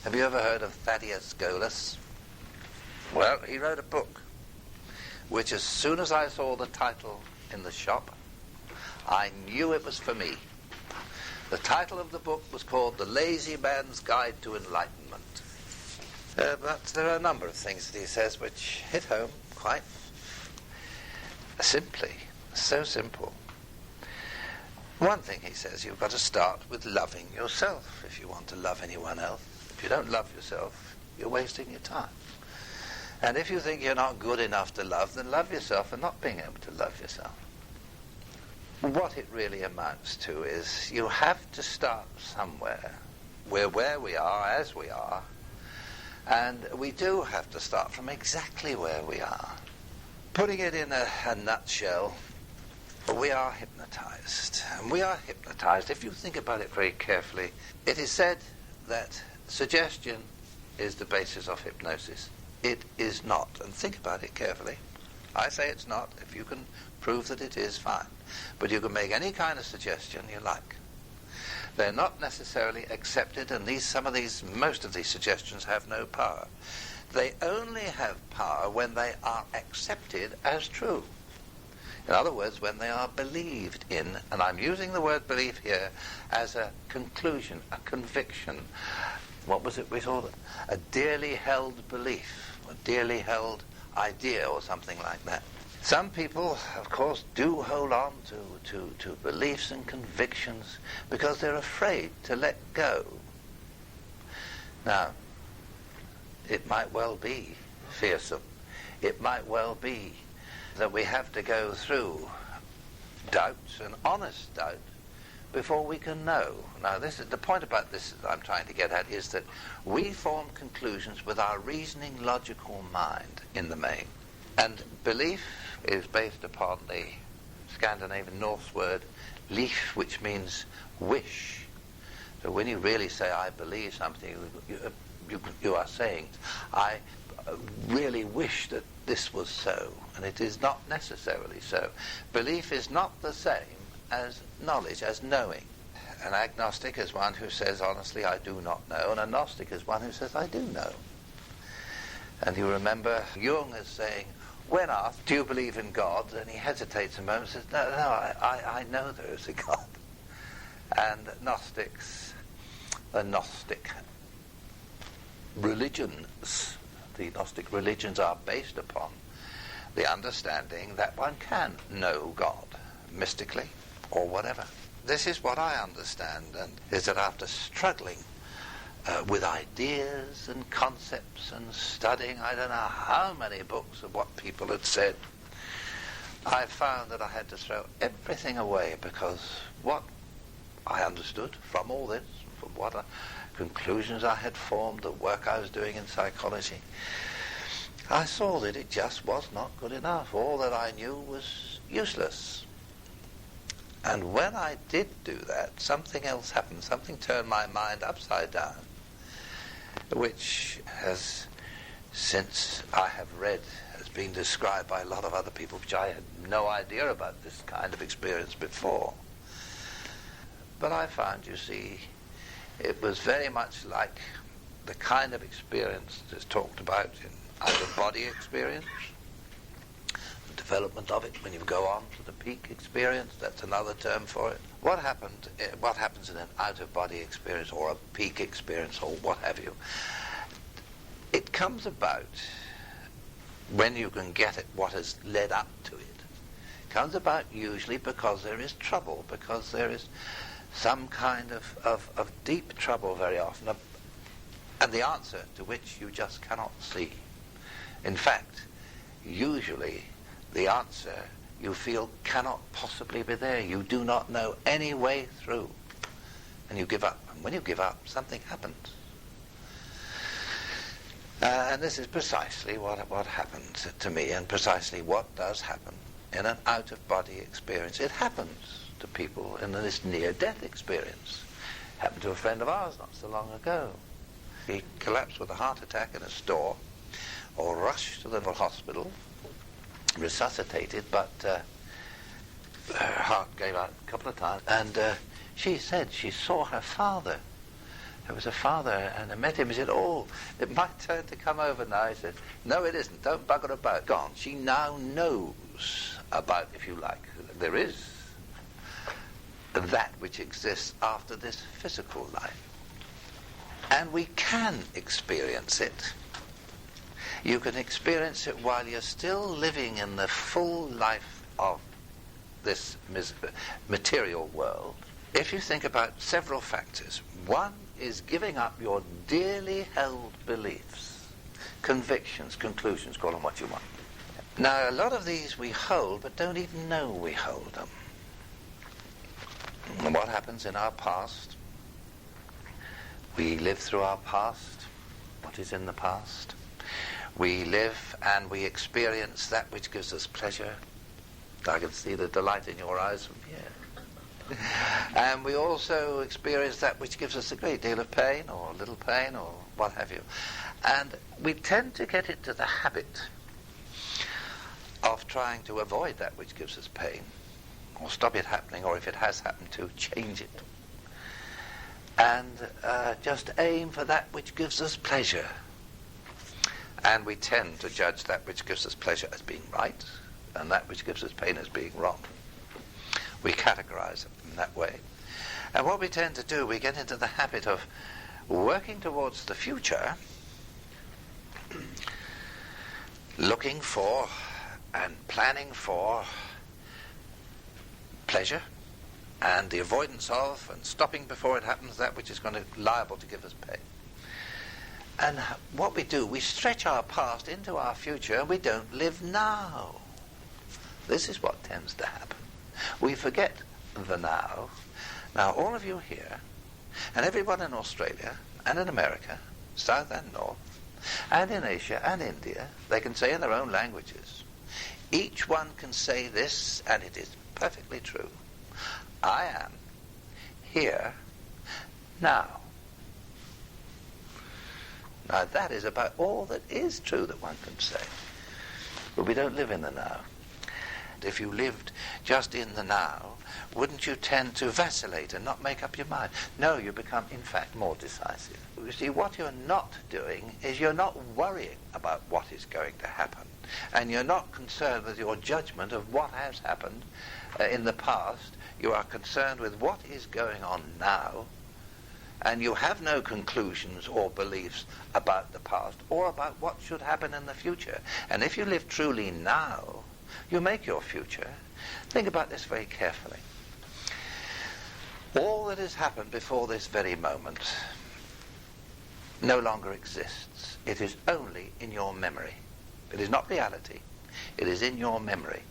Have you ever heard of Thaddeus Golas? Well, he wrote a book, which as soon as I saw the title in the shop, I knew it was for me. The title of the book was called The Lazy Man's Guide to Enlightenment. But there are a number of things that he says which hit home quite simply, so simple. One thing he says, you've got to start with loving yourself if you want to love anyone else. If you don't love yourself, you're wasting your time. And if you think you're not good enough to love, then love yourself for not being able to love yourself. What it really amounts to is you have to start somewhere. We're where we are, as we are, and we do have to start from exactly where we are. Putting it in a nutshell, we are hypnotized. And we are hypnotized, if you think about it very carefully. It is said that suggestion is the basis of hypnosis. It is not. And think about it carefully. I say it's not. If you can prove that it is, fine. But you can make any kind of suggestion you like. They're not necessarily accepted, and most of these suggestions have no power. They only have power when they are accepted as true. In other words, when they are believed in, and I'm using the word belief here as a conclusion, a conviction. What was it we saw? A dearly held belief, a dearly held idea or something like that. Some people, of course, do hold on to beliefs and convictions because they're afraid to let go. Now, it might well be fearsome. It might well be that we have to go through doubts and honest doubt before we can know. Now, this is the point about this that I'm trying to get at, is that we form conclusions with our reasoning, logical mind in the main. And belief is based upon the Scandinavian Norse word leaf, which means wish. So when you really say, I believe something, you are saying, I really wish that this was so. And it is not necessarily so. Belief is not the same as knowledge, as knowing. An agnostic is one who says, honestly, I do not know. And a Gnostic is one who says, I do know. And you remember Jung as saying, when asked, do you believe in God? And he hesitates a moment and says, no, I know there is a God. And Gnostics, the Gnostic religions, the Gnostic religions are based upon the understanding that one can know God, mystically or whatever. This is what I understand, and is that after struggling with ideas and concepts and studying I don't know how many books of what people had said, I found that I had to throw everything away, because what I understood from all this, from what conclusions I had formed, the work I was doing in psychology, I saw that it just was not good enough. All that I knew was useless. And when I did do that, something else happened. Something turned my mind upside down, which has, since I have read, has been described by a lot of other people, which I had no idea about this kind of experience before. But I found, you see, it was very much like the kind of experience that's talked about in out-of-body experience, the development of it when you go on to the peak experience. That's another term for it. What happens in an out-of-body experience or a peak experience or what have you? It comes about when you can get at what has led up to it. It comes about usually because there is trouble, because there is some kind of deep trouble very often, and the answer to which you just cannot see. In fact, usually the answer you feel cannot possibly be there. You do not know any way through, and you give up. And when you give up, something happens. And this is precisely what happened to me, and precisely what does happen in an out-of-body experience. It happens to people in this near-death experience. It happened to a friend of ours not so long ago. He collapsed with a heart attack in a store, or rushed to the hospital, resuscitated, but her heart gave out a couple of times, and she said she saw her father, There was a father, and I met him. He said, "Oh, it's my turn to come over now." I said, "No, it isn't. Don't bugger about." Gone. She now knows about, if you like, there is that which exists after this physical life. And we can experience it. You can experience it while you're still living in the full life of this material world. If you think about several factors, one is giving up your dearly held beliefs, convictions, conclusions, call them what you want. Now, a lot of these we hold, but don't even know we hold them. And what happens in our past? We live through our past, what is in the past. We live and we experience that which gives us pleasure. I can see the delight in your eyes from here. And we also experience that which gives us a great deal of pain, or little pain, or what have you. And we tend to get into the habit of trying to avoid that which gives us pain, or stop it happening, or if it has happened, to change it. And just aim for that which gives us pleasure. And we tend to judge that which gives us pleasure as being right, and that which gives us pain as being wrong. We categorize it in that way. And what we tend to do, we get into the habit of working towards the future, looking for and planning for pleasure and the avoidance of and stopping before it happens that which is going to liable to give us pain. And what we do, we stretch our past into our future and we don't live now. This is what tends to happen. We forget the now. Now, all of you here, and everyone in Australia, and in America, South and North, and in Asia and India, they can say in their own languages. Each one can say this, and it is perfectly true. I am here now. Now, that is about all that is true that one can say. But we don't live in the now. If you lived just in the now, wouldn't you tend to vacillate and not make up your mind? No, you become, in fact, more decisive. You see, what you're not doing is you're not worrying about what is going to happen. And you're not concerned with your judgment of what has happened in the past. You are concerned with what is going on now. And you have no conclusions or beliefs about the past or about what should happen in the future. And if you live truly now, you make your future. Think about this very carefully. All that has happened before this very moment no longer exists. It is only in your memory. It is not reality. It is in your memory.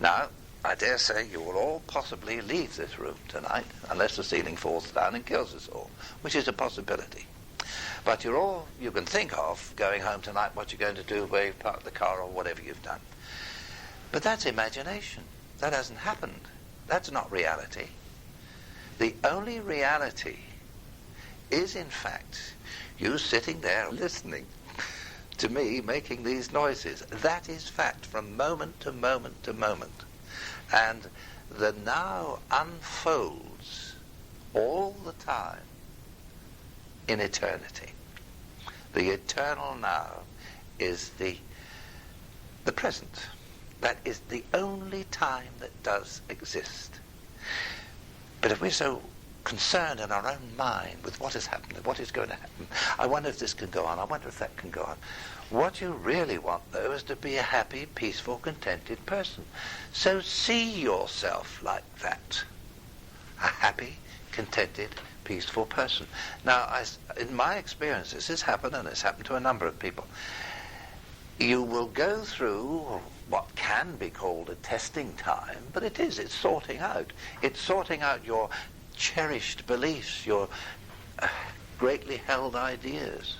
Now, I dare say you will all possibly leave this room tonight, unless the ceiling falls down and kills us all, which is a possibility. But you can think of going home tonight, what you're going to do, where you park the car or whatever you've done. But that's imagination. That hasn't happened. That's not reality. The only reality is, in fact, you sitting there listening to me making these noises. That is fact from moment to moment to moment. And the now unfolds all the time in eternity. The eternal now is the present. That is the only time that does exist. But if we're so concerned in our own mind with what has happened and what is going to happen, I wonder if this can go on, I wonder if that can go on. What you really want, though, is to be a happy, peaceful, contented person. So see yourself like that. A happy, contented, peaceful person. Now, in my experience, this has happened, and it's happened to a number of people. You will go through what can be called a testing time, but it's sorting out. It's sorting out your cherished beliefs, your greatly held ideas,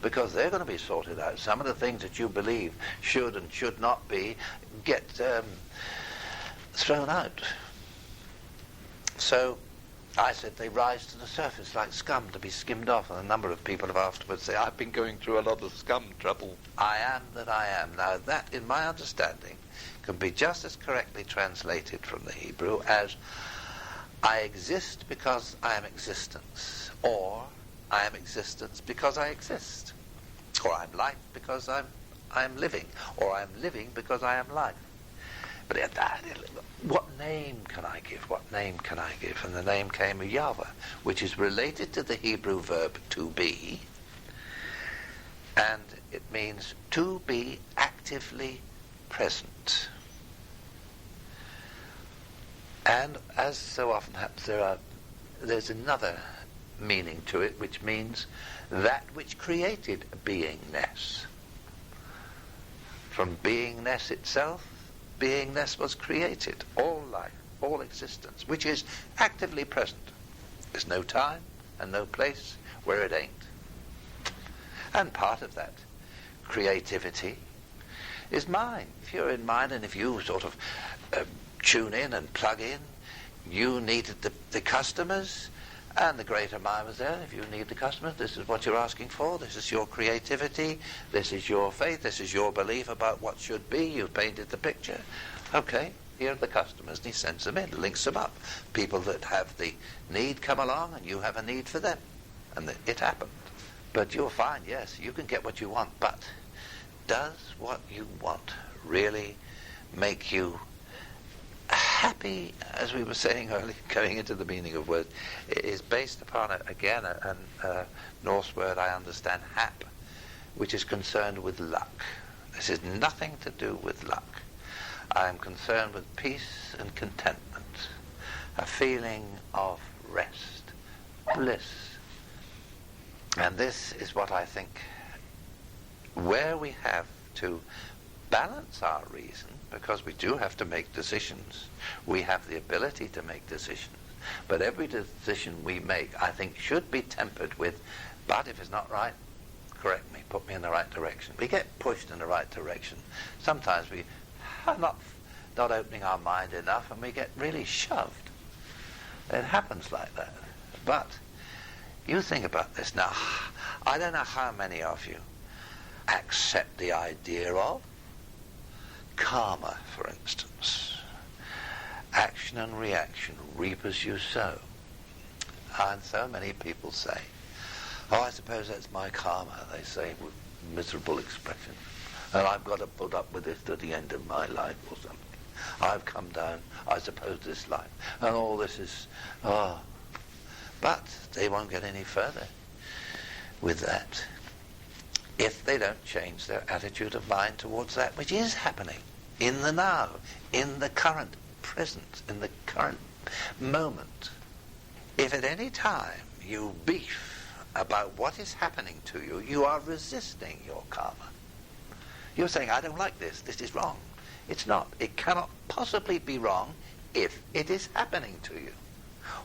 because they're going to be sorted out. Some of the things that you believe should and should not be get thrown out. So I said they rise to the surface like scum to be skimmed off, and a number of people have afterwards said, I've been going through a lot of scum trouble. I am that I am. Now that, in my understanding, can be just as correctly translated from the Hebrew as I exist because I am existence, or I am existence because I exist. Or I'm life because I'm living. Or I'm living because I am life. But what name can I give? What name can I give? And the name came of Yahweh, which is related to the Hebrew verb to be, and it means to be actively present. And as so often happens, there's another meaning to it, which means that which created beingness. From beingness itself, beingness was created, all life, all existence, which is actively present. There's no time and no place where it ain't. And part of that creativity is mind. If you're in mind and if you sort of tune in and plug in, you needed the customers, and the greater mind was there. If you need the customers, this is what you're asking for. This is your creativity. This is your faith. This is your belief about what should be. You've painted the picture. Okay, here are the customers. And he sends them in, links them up. People that have the need come along, and you have a need for them. And it happened. But you'll find, yes, you can get what you want, but does what you want really make you happy? As we were saying earlier, going into the meaning of words, it is based upon, again, a Norse word I understand, hap, which is concerned with luck. This is nothing to do with luck. I am concerned with peace and contentment, a feeling of rest, bliss. And this is what I think, where we have to balance our reason, because we do have to make decisions. We have the ability to make decisions. But every decision we make, I think, should be tempered with, but if it's not right, correct me, put me in the right direction. We get pushed in the right direction. Sometimes we are not opening our mind enough, and we get really shoved. It happens like that. But you think about this now. I don't know how many of you accept the idea of karma, for instance. Action and reaction, reap as you sow. And so many people say, oh, I suppose that's my karma, they say with miserable expression. And I've got to put up with this to the end of my life or something. I've come down, I suppose, this life. And all this is, But they won't get any further with that if they don't change their attitude of mind towards that which is happening in the now, in the current present, in the current moment. If at any time you beef about what is happening to you, you are resisting your karma. You're saying, I don't like this, this is wrong. It's not. It cannot possibly be wrong if it is happening to you.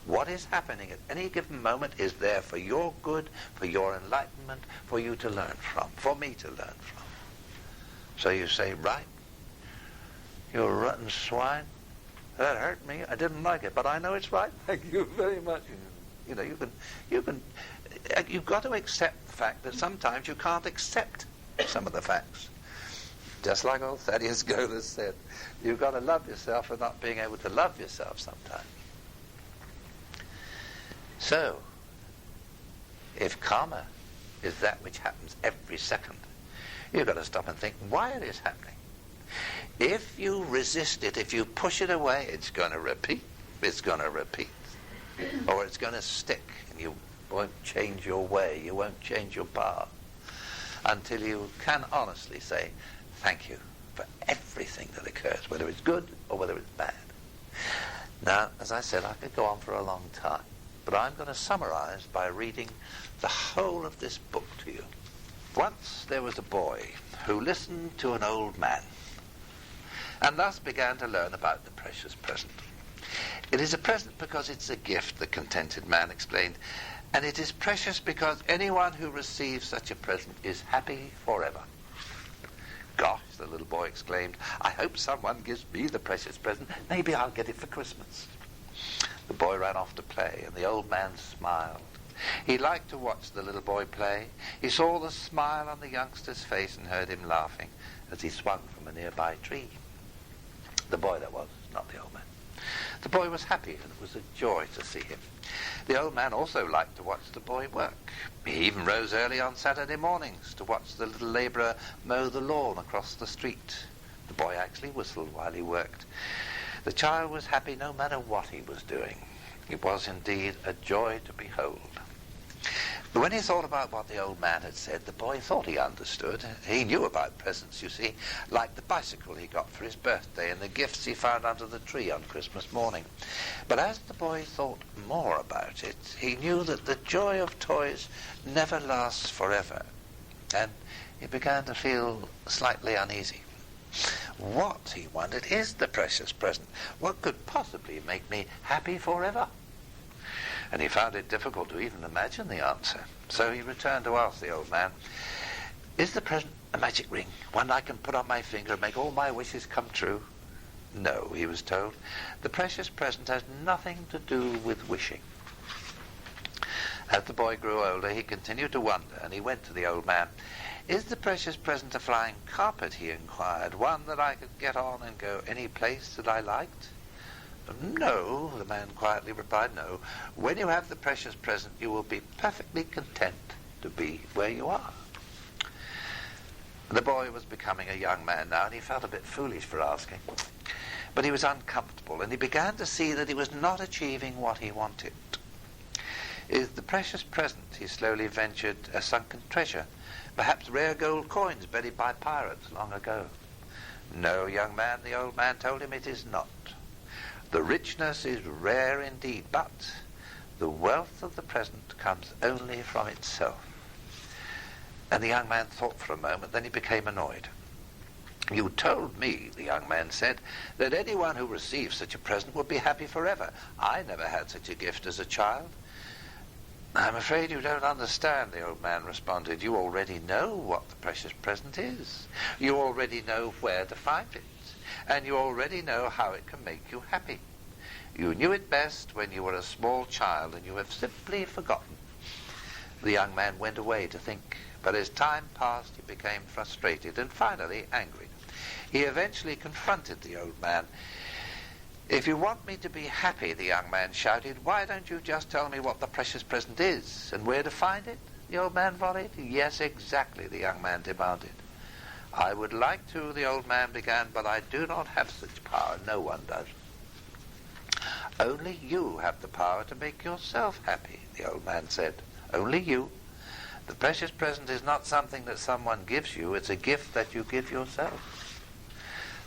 What is happening at any given moment is there for your good, for your enlightenment, for you to learn from, for me to learn from. So you say, right, you rotten swine, that hurt me, I didn't like it, but I know it's right, thank you very much. You know, you've got to accept the fact that sometimes you can't accept some of the facts. Just like old Thaddeus Golas said, you've got to love yourself for not being able to love yourself sometimes. So, if karma is that which happens every second, you've got to stop and think why it is happening. If you resist it, if you push it away, it's going to repeat, or it's going to stick, and you won't change your way, you won't change your path, until you can honestly say, thank you for everything that occurs, whether it's good or whether it's bad. Now, as I said, I could go on for a long time, but I'm going to summarize by reading the whole of this book to you. Once there was a boy who listened to an old man, and thus began to learn about the precious present. It is a present because it's a gift, the contented man explained, and it is precious because anyone who receives such a present is happy forever. Gosh, the little boy exclaimed, I hope someone gives me the precious present. Maybe I'll get it for Christmas. The boy ran off to play, and the old man smiled. He liked to watch the little boy play. He saw the smile on the youngster's face and heard him laughing as he swung from a nearby tree. The boy that was, not the old man. The boy was happy, and it was a joy to see him. The old man also liked to watch the boy work. He even rose early on Saturday mornings to watch the little labourer mow the lawn across the street. The boy actually whistled while he worked. The child was happy no matter what he was doing. It was indeed a joy to behold. But when he thought about what the old man had said, the boy thought he understood. He knew about presents, you see, like the bicycle he got for his birthday and the gifts he found under the tree on Christmas morning. But as the boy thought more about it, he knew that the joy of toys never lasts forever, and he began to feel slightly uneasy. What, he wondered, is the precious present? What could possibly make me happy forever? And he found it difficult to even imagine the answer. So he returned to ask the old man, "Is the present a magic ring, one I can put on my finger and make all my wishes come true?" "No," he was told. "The precious present has nothing to do with wishing." As the boy grew older, he continued to wonder, and he went to the old man. "Is the precious present a flying carpet?" he inquired, "one that I could get on and go any place that I liked?" "No," the man quietly replied, "no. When you have the precious present, you will be perfectly content to be where you are." The boy was becoming a young man now, and he felt a bit foolish for asking. But he was uncomfortable, and he began to see that he was not achieving what he wanted. "Is the precious present," he slowly ventured, "a sunken treasure? Perhaps rare gold coins buried by pirates long ago?" "No, young man," the old man told him, "it is not. The richness is rare indeed, but the wealth of the present comes only from itself." And the young man thought for a moment, then he became annoyed. "You told me," the young man said, "that anyone who receives such a present would be happy forever. I never had such a gift as a child." "I'm afraid you don't understand," the old man responded. "You already know what the precious present is. You already know where to find it. And you already know how it can make you happy. You knew it best when you were a small child, and you have simply forgotten." The young man went away to think, but as time passed he became frustrated and finally angry. He eventually confronted the old man. "If you want me to be happy," the young man shouted, "why don't you just tell me what the precious present is and where to find it?" the old man volleyed. "Yes, exactly," the young man demanded. "I would like to," the old man began, "but I do not have such power. No one does." "Only you have the power to make yourself happy," the old man said. "Only you. The precious present is not something that someone gives you. It's a gift that you give yourself."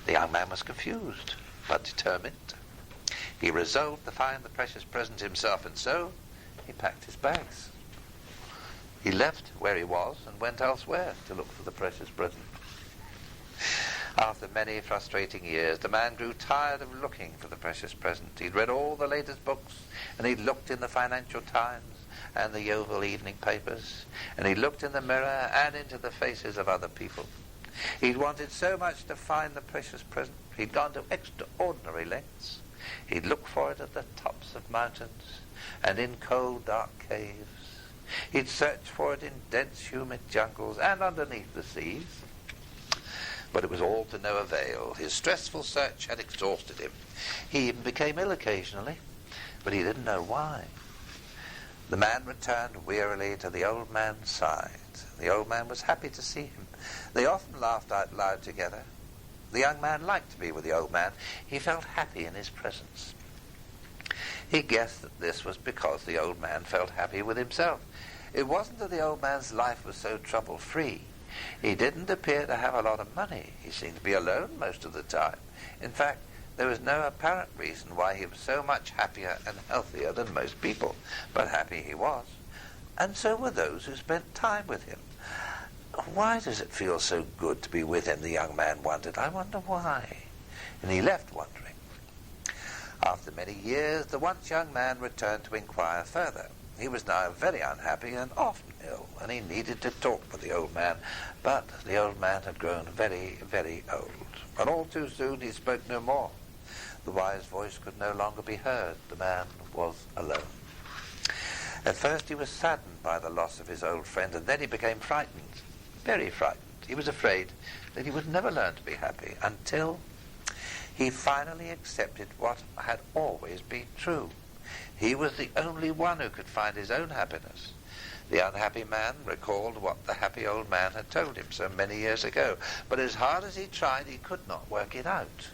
The young man was confused, but determined. He resolved to find the precious present himself, and so he packed his bags. He left where he was and went elsewhere to look for the precious present. After many frustrating years, the man grew tired of looking for the precious present. He'd read all the latest books, and he'd looked in the Financial Times and the Yeovil evening papers, and he looked in the mirror and into the faces of other people. He'd wanted so much to find the precious present. He'd gone to extraordinary lengths. He'd looked for it at the tops of mountains and in cold, dark caves. He'd searched for it in dense, humid jungles and underneath the seas. But it was all to no avail. His stressful search had exhausted him. He even became ill occasionally, but he didn't know why. The man returned wearily to the old man's side. The old man was happy to see him. They often laughed out loud together. The young man liked to be with the old man. He felt happy in his presence. He guessed that this was because the old man felt happy with himself. It wasn't that the old man's life was so trouble-free. He didn't appear to have a lot of money. He seemed to be alone most of the time. In fact, there was no apparent reason why he was so much happier and healthier than most people. But happy he was. And so were those who spent time with him. Why does it feel so good to be with him, the young man wondered. I wonder why. And he left wondering. After many years, the once young man returned to inquire further. He was now very unhappy and often ill, and he needed to talk with the old man. But the old man had grown very, very old, and all too soon he spoke no more. The wise voice could no longer be heard. The man was alone. At first he was saddened by the loss of his old friend, and then he became frightened, very frightened. He was afraid that he would never learn to be happy until he finally accepted what had always been true. He was the only one who could find his own happiness. The unhappy man recalled what the happy old man had told him so many years ago, but as hard as he tried, he could not work it out.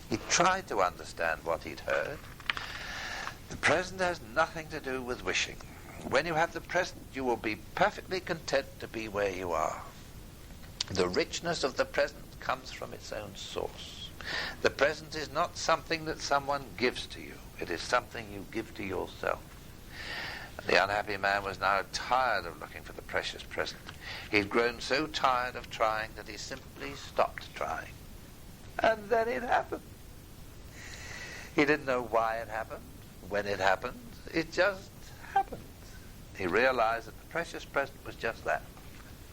He tried to understand what he'd heard. The present has nothing to do with wishing. When you have the present, you will be perfectly content to be where you are. The richness of the present comes from its own source. The present is not something that someone gives to you. It is something you give to yourself. The unhappy man was now tired of looking for the precious present. He'd grown so tired of trying that he simply stopped trying. And then it happened. He didn't know why it happened, when it happened. It just happened. He realized that the precious present was just that,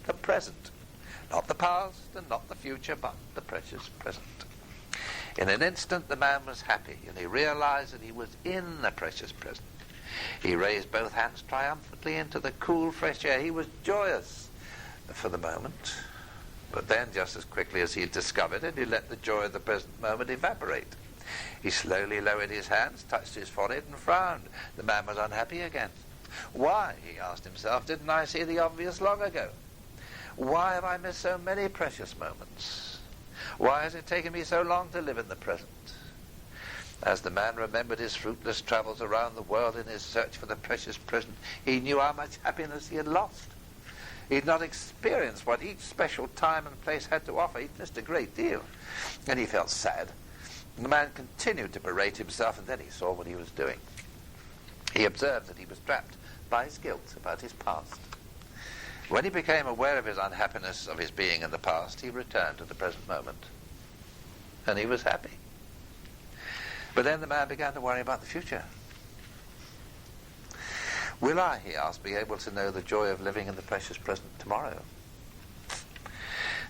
the present. Not the past and not the future, but the precious present. In an instant the man was happy, and he realized that he was in the precious present. He raised both hands triumphantly into the cool, fresh air. He was joyous for the moment. But then, just as quickly as he had discovered it, he let the joy of the present moment evaporate. He slowly lowered his hands, touched his forehead, and frowned. The man was unhappy again. Why, he asked himself, didn't I see the obvious long ago? Why have I missed so many precious moments? Why has it taken me so long to live in the present? As the man remembered his fruitless travels around the world in his search for the precious present, he knew how much happiness he had lost. He had not experienced what each special time and place had to offer. He'd missed a great deal, and he felt sad. The man continued to berate himself, and then he saw what he was doing. He observed that he was trapped by his guilt about his past. When he became aware of his unhappiness of his being in the past, he returned to the present moment, and he was happy. But then the man began to worry about the future. Will I, he asked, be able to know the joy of living in the precious present tomorrow?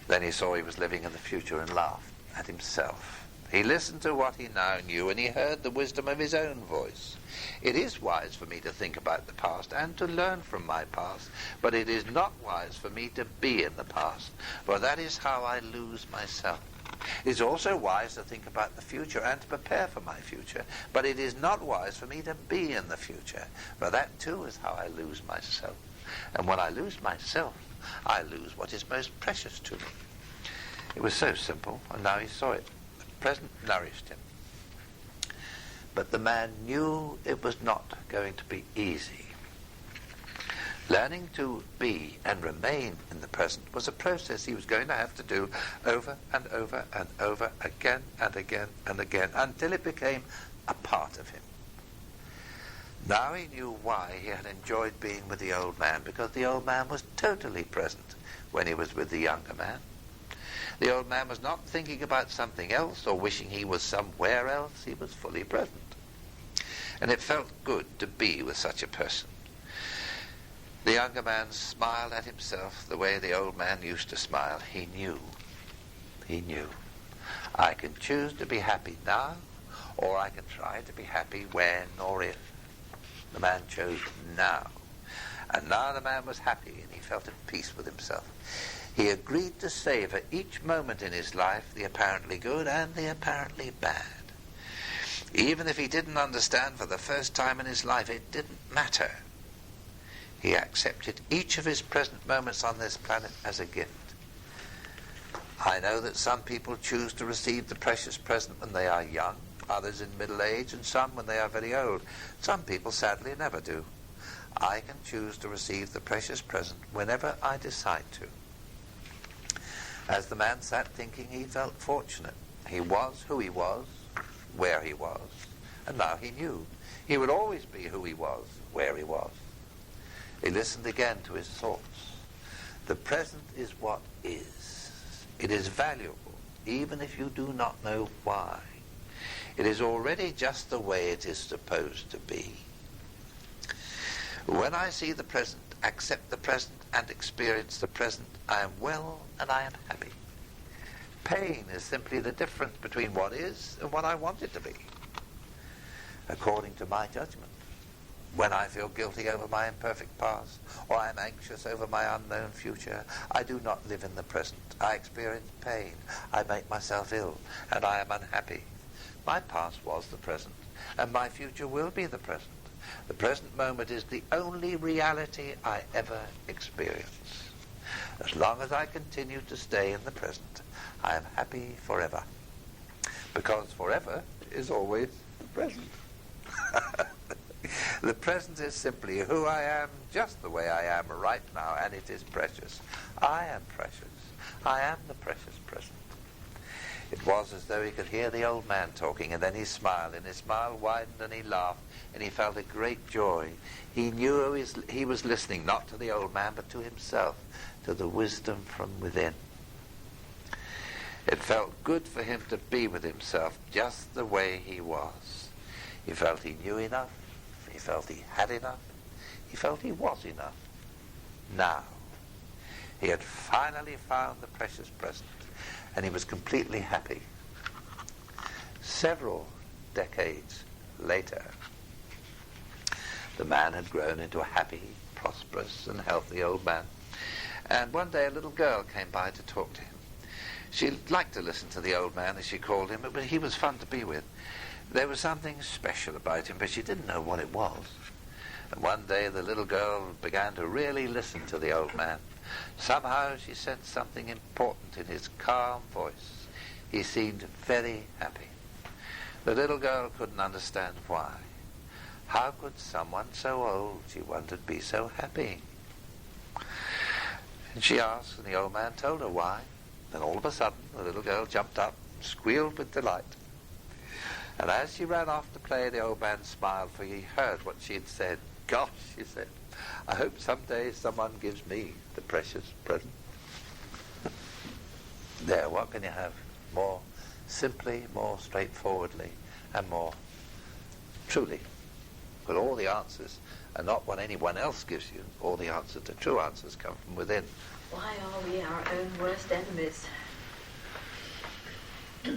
Then he saw he was living in the future and laughed at himself. He listened to what he now knew, and he heard the wisdom of his own voice. It is wise for me to think about the past and to learn from my past, but it is not wise for me to be in the past, for that is how I lose myself. It is also wise to think about the future and to prepare for my future, but it is not wise for me to be in the future, for that too is how I lose myself. And when I lose myself, I lose what is most precious to me. It was so simple, and now he saw it. The present nourished him. But the man knew it was not going to be easy. Learning to be and remain in the present was a process he was going to have to do over and over and over again and again and again until it became a part of him. Now he knew why he had enjoyed being with the old man, because the old man was totally present when he was with the younger man. The old man was not thinking about something else or wishing he was somewhere else. He was fully present. And it felt good to be with such a person. The younger man smiled at himself the way the old man used to smile. He knew. I can choose to be happy now, or I can try to be happy when or if. The man chose now. And now the man was happy, and he felt at peace with himself. He agreed to savor each moment in his life, the apparently good and the apparently bad. Even if he didn't understand for the first time in his life, it didn't matter. He accepted each of his present moments on this planet as a gift. I know that some people choose to receive the precious present when they are young, others in middle age, and some when they are very old. Some people sadly never do. I can choose to receive the precious present whenever I decide to. As the man sat thinking, he felt fortunate. He was who he was, where he was, and now he knew. He would always be who he was, where he was. He listened again to his thoughts. The present is what is. It is valuable, even if you do not know why. It is already just the way it is supposed to be. When I see the present, accept the present, and experience the present, I am well and I am happy. Pain is simply the difference between what is and what I want it to be, according to my judgment. When I feel guilty over my imperfect past, or I am anxious over my unknown future, I do not live in the present. I experience pain, I make myself ill, and I am unhappy. My past was the present, and my future will be the present. The present moment is the only reality I ever experience. As long as I continue to stay in the present, I am happy forever. Because forever is always the present. The present is simply who I am, just the way I am right now, and it is precious. I am precious. I am the precious present. It was as though he could hear the old man talking, and then he smiled, and his smile widened, and he laughed, and he felt a great joy. He knew he was listening not to the old man, but to himself, to the wisdom from within. It felt good for him to be with himself just the way he was. He felt he knew enough. He felt he had enough. He felt he was enough. Now, he had finally found the precious present, and he was completely happy. Several decades later, the man had grown into a happy, prosperous, and healthy old man. And one day a little girl came by to talk to him. She liked to listen to the old man, as she called him, but he was fun to be with. There was something special about him, but she didn't know what it was. And one day the little girl began to really listen to the old man. Somehow she sensed something important in his calm voice. He seemed very happy. The little girl couldn't understand why. How could someone so old, she wondered, be so happy? And she asked, and the old man told her why. Then all of a sudden the little girl jumped up, squealed with delight. And as she ran off to play, the old man smiled, for he heard what she had said. Gosh, she said, I hope someday someone gives me the precious present. There, what can you have more simply, more straightforwardly, and more truly? But all the answers are not what anyone else gives you. All the answers, the true answers, come from within. Why are we our own worst enemies?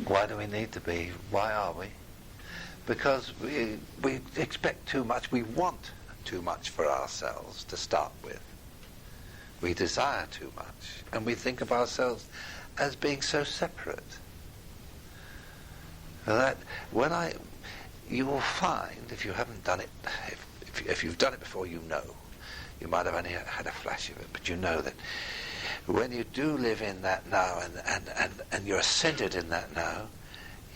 Why do we need to be? Why are we? Because we expect too much. We want too much for ourselves to start with. We desire too much, and we think of ourselves as being so separate. That you will find, if you haven't done it, if you've done it before, you know. You might have only had a flash of it, but you know that when you do live in that now and you're centered in that now,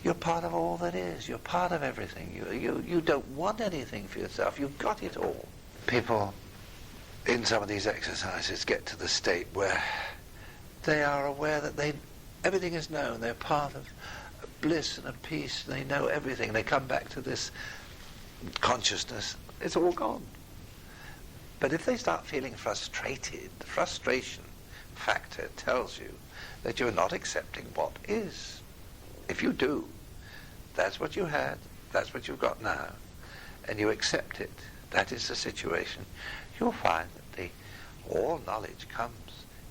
you're part of all that is. You're part of everything. You don't want anything for yourself. You've got it all. People in some of these exercises get to the state where they are aware that everything is known. They're part of bliss and a peace. They know everything. They come back to this consciousness. It's all gone. But if they start feeling frustrated, the frustration factor tells you that you're not accepting what is. If you do, that's what you had, that's what you've got now, and you accept it, that is the situation, you'll find that all knowledge comes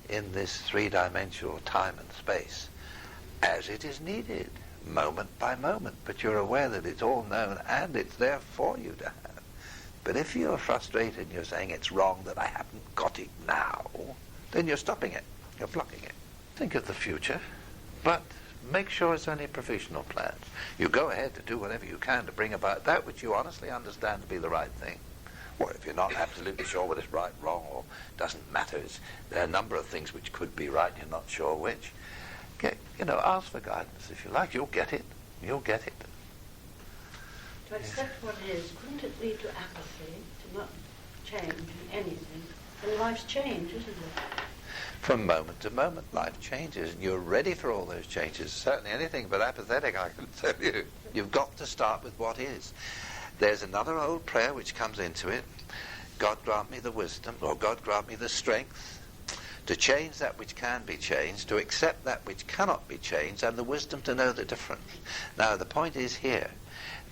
in this three-dimensional time and space as it is needed, moment by moment, but you're aware that it's all known and it's there for you to have. But if you're frustrated and you're saying it's wrong that I haven't got it now, then you're stopping it, you're blocking it. Think of the future, but make sure it's only provisional plans. You go ahead to do whatever you can to bring about that which you honestly understand to be the right thing. Or if you're not absolutely sure whether it's right, wrong, or doesn't matter, there are a number of things which could be right, you're not sure which. Ask for guidance if you like. You'll get it. You'll get it. To accept what is, couldn't it lead to apathy, to not change in anything? And life's change, isn't it? From moment to moment, life changes, and you're ready for all those changes. Certainly anything but apathetic, I can tell you. You've got to start with what is. There's another old prayer which comes into it. God grant me the wisdom, or God grant me the strength to change that which can be changed, to accept that which cannot be changed, and the wisdom to know the difference. Now, the point is here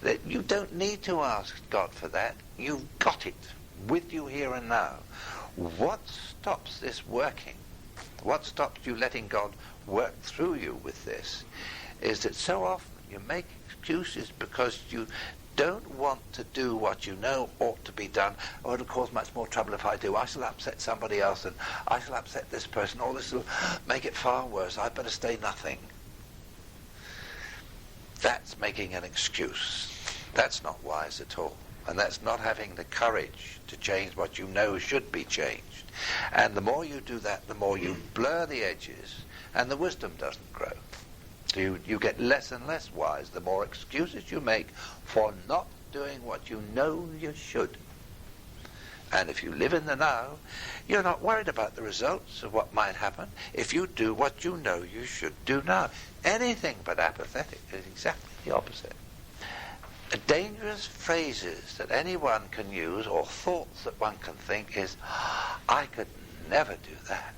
that you don't need to ask God for that. You've got it with you here and now. What stops this working? What stops you letting God work through you with this is that so often you make excuses because you don't want to do what you know ought to be done, or it'll cause much more trouble if I do. I shall upset somebody else, and I shall upset this person, or this will make it far worse. I'd better stay nothing. That's making an excuse. That's not wise at all. And that's not having the courage to change what you know should be changed. And the more you do that, the more you blur the edges, and the wisdom doesn't grow. You get less and less wise the more excuses you make for not doing what you know you should. And if you live in the now, you're not worried about the results of what might happen if you do what you know you should do now. Anything but apathetic is exactly the opposite. Dangerous phrases that anyone can use, or thoughts that one can think, is, I could never do that.